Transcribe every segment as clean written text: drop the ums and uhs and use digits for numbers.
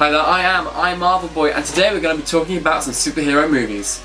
Hi there, I'm Marvel Boy, and today we're going to be talking about some superhero movies.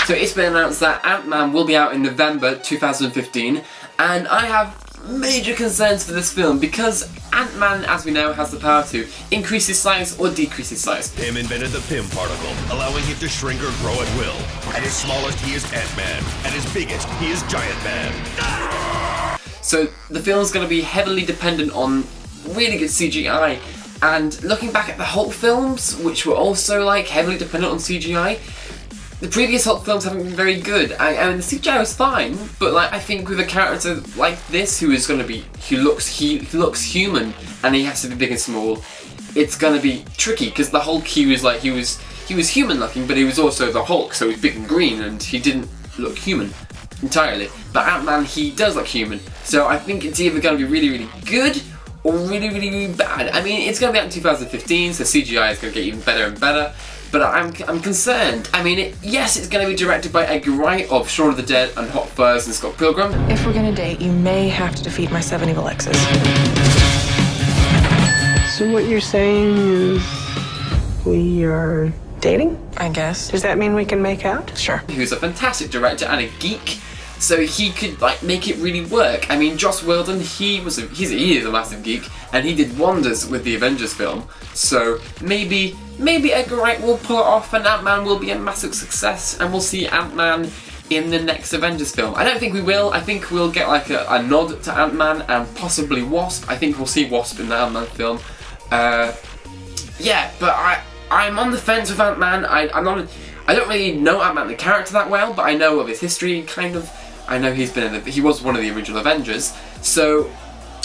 So it's been announced that Ant-Man will be out in November 2015, and I have major concerns for this film because Ant-Man, as we know, has the power to increase his size or decrease his size. Pym invented the Pym particle, allowing him to shrink or grow at will. At his smallest, he is Ant-Man. At his biggest, he is Giant Man. So the film's going to be heavily dependent on really good CGI. And looking back at the Hulk films, which were also like heavily dependent on CGI, the previous Hulk films haven't been very good. I mean, the CGI was fine, but like I think with a character like this, who is going to be, he looks human, and he has to be big and small, it's going to be tricky because the Hulk, he was human looking, but he was also the Hulk, so he was big and green, and he didn't look human entirely. But Ant-Man, he does look human, so I think it's either going to be really, really good or really, really, really bad. I mean, it's going to be out in 2015, so CGI is going to get even better and better, but I'm concerned. I mean, yes, it's going to be directed by Edgar Wright of Shaun of the Dead and Hot Fuzz and Scott Pilgrim. If we're going to date, you may have to defeat my 7 evil exes. So what you're saying is we are dating? I guess. Does that mean we can make out? Sure. Who's a fantastic director and a geek, so he could like make it really work. I mean, Joss Whedon, he is a massive geek, and he did wonders with the Avengers film. So maybe Edgar Wright will pull it off, and Ant-Man will be a massive success, and we'll see Ant-Man in the next Avengers film. I don't think we will. I think we'll get like a nod to Ant-Man and possibly Wasp. I think we'll see Wasp in the Ant-Man film. Yeah, but I'm on the fence with Ant-Man. I don't really know Ant-Man the character that well, but I know of his history, kind of. I know he was one of the original Avengers, so,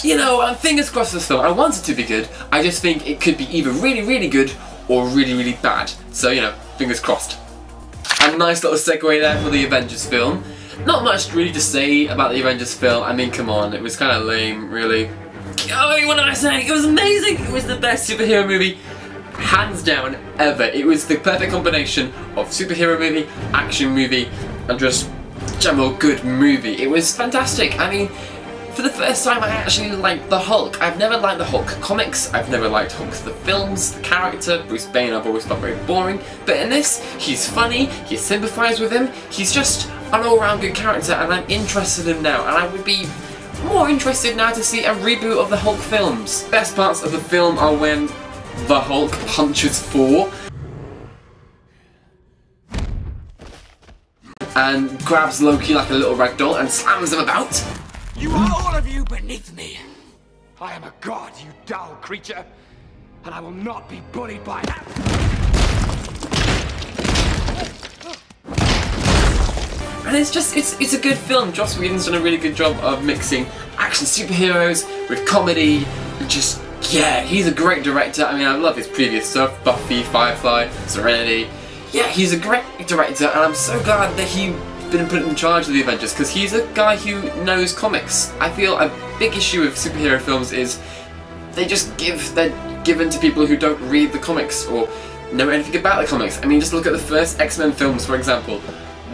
you know, fingers crossed for this film. I want it to be good, I just think it could be either really, really good or really, really bad. So, you know, fingers crossed. And nice little segue there for the Avengers film. Not much really to say about the Avengers film. I mean, come on, it was kind of lame, really. Oh, what am I saying? It was amazing! It was the best superhero movie, hands down, ever. It was the perfect combination of superhero movie, action movie, and just general good movie. It was fantastic. I mean, for the first time I actually liked the Hulk. I've never liked the Hulk comics, I've never liked Hulk the films, the character, Bruce Banner I've always felt very boring, but in this, he's funny, you sympathise with him, he's just an all-round good character, and I'm interested in him now, and I would be more interested now to see a reboot of the Hulk films. Best parts of the film are when the Hulk punches Thor and grabs Loki like a little ragdoll and slams him about. You are all of you beneath me. I am a god, you dull creature, and I will not be bullied by that. And it's a good film. Joss Whedon's done a really good job of mixing action superheroes with comedy. Just, yeah, he's a great director. I mean, I love his previous stuff, Buffy, Firefly, Serenity. Yeah, he's a great director, and I'm so glad that he's been put in charge of the Avengers, because he's a guy who knows comics. I feel a big issue with superhero films is they're given to people who don't read the comics or know anything about the comics. I mean, just look at the first X-Men films, for example.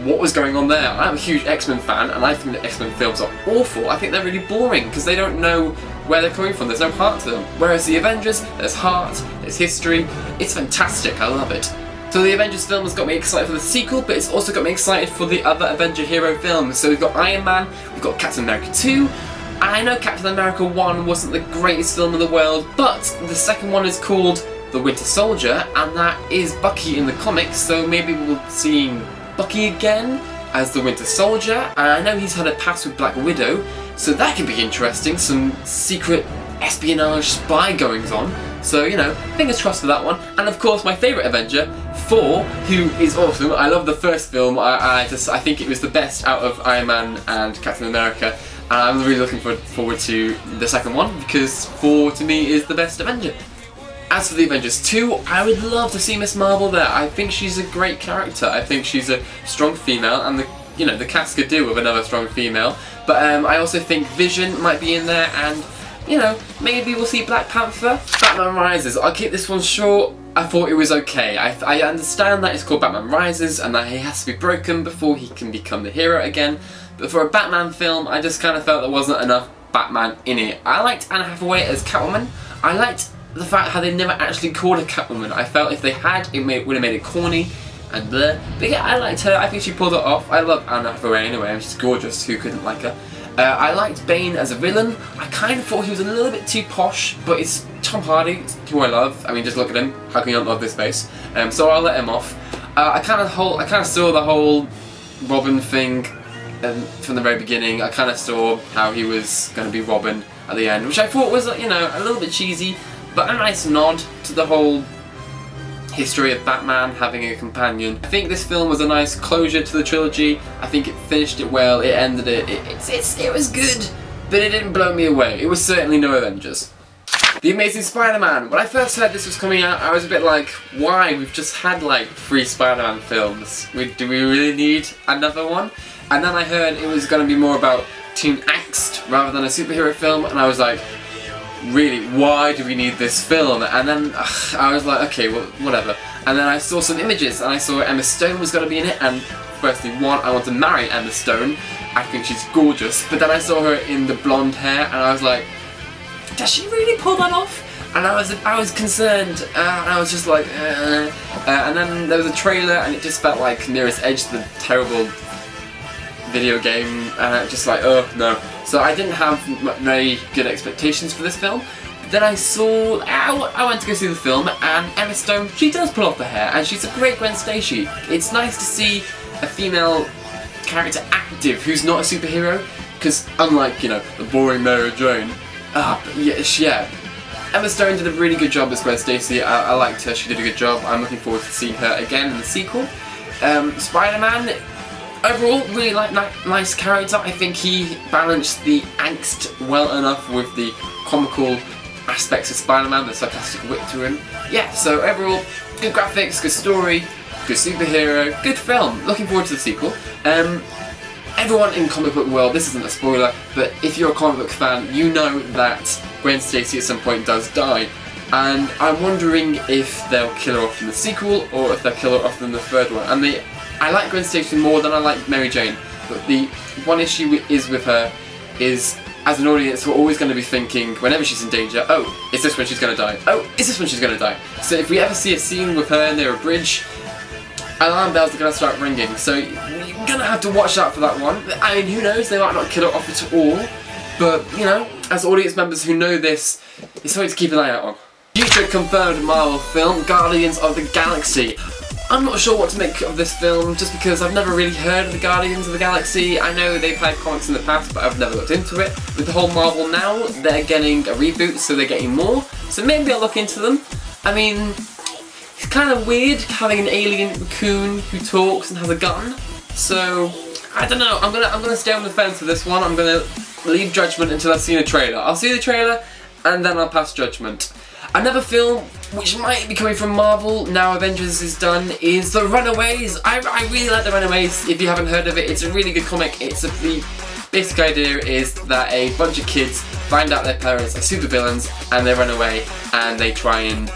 What was going on there? I'm a huge X-Men fan, and I think the X-Men films are awful. I think they're really boring, because they don't know where they're coming from. There's no heart to them. Whereas the Avengers, there's heart, there's history. It's fantastic, I love it. So the Avengers film has got me excited for the sequel, but it's also got me excited for the other Avenger hero films. So we've got Iron Man, we've got Captain America 2, and I know Captain America 1 wasn't the greatest film in the world, but the second one is called The Winter Soldier, and that is Bucky in the comics, so maybe we'll see Bucky again as the Winter Soldier, and I know he's had a past with Black Widow, so that could be interesting, some secret espionage spy goings on. So, you know, fingers crossed for that one. And of course, my favourite Avenger, Thor, who is awesome. I love the first film. I think it was the best out of Iron Man and Captain America. And I'm really looking forward to the second one, because Thor, to me, is the best Avenger. As for the Avengers 2, I would love to see Miss Marvel there. I think she's a great character. I think she's a strong female, and the cast could do with another strong female. But I also think Vision might be in there, and you know, maybe we'll see Black Panther. Batman Rises, I'll keep this one short. I thought it was okay. I understand that it's called Batman Rises and that he has to be broken before he can become the hero again, but for a Batman film, I just kind of felt there wasn't enough Batman in it. I liked Anne Hathaway as Catwoman. I liked the fact how they never actually called her Catwoman. I felt if they had, it would have made it corny and bleh. But yeah, I liked her. I think she pulled it off. I love Anna Hathaway anyway, and she's gorgeous. Who couldn't like her? I liked Bane as a villain. I kind of thought he was a little bit too posh, but it's Tom Hardy, who I love. I mean, just look at him. How can you not love this face? So I'll let him off. I kind of saw the whole Robin thing from the very beginning. I kind of saw how he was going to be Robin at the end, which I thought was, you know, a little bit cheesy, but a nice nod to the whole history of Batman having a companion. I think this film was a nice closure to the trilogy. I think it finished it well, it ended it. It was good, but it didn't blow me away. It was certainly no Avengers. The Amazing Spider-Man. When I first heard this was coming out, I was a bit like, why? We've just had like 3 Spider-Man films. Do we really need another one? And then I heard it was going to be more about teen angst rather than a superhero film, and I was like, really, why do we need this film? And then I was like, okay, well, whatever. And then I saw some images, and I saw Emma Stone was going to be in it, and firstly, one, I want to marry Emma Stone. I think she's gorgeous. But then I saw her in the blonde hair, and I was like, does she really pull that off? And I was concerned, and I was just like, and then there was a trailer, and it just felt like Mirror's Edge, the terrible video game, and I was just like, oh no. So I didn't have very good expectations for this film. But then I went to go see the film, and Emma Stone, she does pull off the hair, and she's a great Gwen Stacy. It's nice to see a female character active who's not a superhero, because unlike, you know, the boring Mary Jane, yeah, Emma Stone did a really good job as Gwen Stacy. I liked her, she did a good job. I'm looking forward to seeing her again in the sequel. Spider-Man, overall, really nice character. I think he balanced the angst well enough with the comical aspects of Spider-Man, the sarcastic wit to him. Yeah, so overall, good graphics, good story, good superhero, good film. Looking forward to the sequel. Everyone in comic book world, this isn't a spoiler, but if you're a comic book fan, you know that Gwen Stacy at some point does die. And I'm wondering if they'll kill her off in the sequel, or if they'll kill her off in the third one. And I like Gwen Stacy more than I like Mary Jane, but the one issue is with her is, as an audience, we're always going to be thinking, whenever she's in danger, oh, is this when she's going to die? Oh, is this when she's going to die? So if we ever see a scene with her near a bridge, alarm bells are going to start ringing, so you're going to have to watch out for that one. I mean, who knows, they might not kill her off at all, but, you know, as audience members who know this, it's something to keep an eye out on. Future confirmed Marvel film, Guardians of the Galaxy. I'm not sure what to make of this film, just because I've never really heard of the Guardians of the Galaxy. I know they've had comics in the past, but I've never looked into it. With the whole Marvel now, they're getting a reboot, so they're getting more, so maybe I'll look into them. I mean, it's kind of weird having an alien raccoon who talks and has a gun, so I don't know. I'm gonna stay on the fence with this one. I'm gonna leave judgment until I've seen a trailer. I'll see the trailer and then I'll pass judgment. Another film which might be coming from Marvel now Avengers is done is The Runaways. I really like The Runaways. If you haven't heard of it, it's a really good comic. The basic idea is that a bunch of kids find out their parents are supervillains and they run away and they try and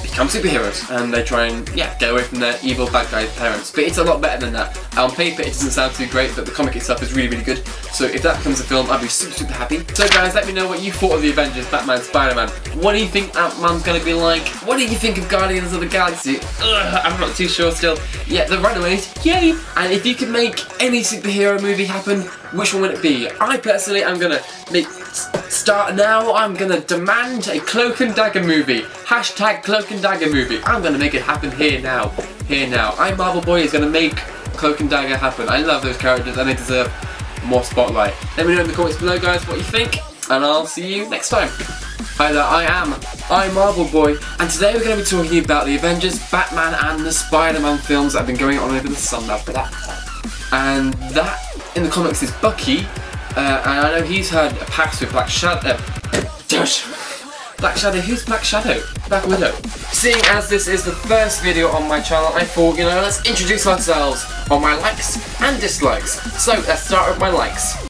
become superheroes, and they try and, yeah, get away from their evil bad guys' parents. But it's a lot better than that. On paper it doesn't sound too great, but the comic itself is really, really good. So if that becomes a film, I'd be super, super happy. So guys, let me know what you thought of the Avengers, Batman, Spider-Man. What do you think Ant-Man's gonna be like? What do you think of Guardians of the Galaxy? I'm not too sure still. Yeah, The Runaways, yay! And if you could make any superhero movie happen, which one would it be? I personally am gonna start now. I'm gonna demand a Cloak and Dagger movie. Hashtag Cloak and Dagger movie. I'm gonna make it happen here now. Here now. I'm Marvel Boy is gonna make Cloak and Dagger happen. I love those characters and they deserve more spotlight. Let me know in the comments below, guys, what you think, and I'll see you next time. Hi there, I'm Marvel Boy, and today we're going to be talking about the Avengers, Batman and the Spider-Man films that have been going on over the summer. And that, in the comics, is Bucky, and I know he's had a pact with Black Shadow. Black Shadow? Who's Black Shadow? Black Widow. Seeing as this is the first video on my channel, I thought, you know, let's introduce ourselves on my likes and dislikes. So let's start with my likes.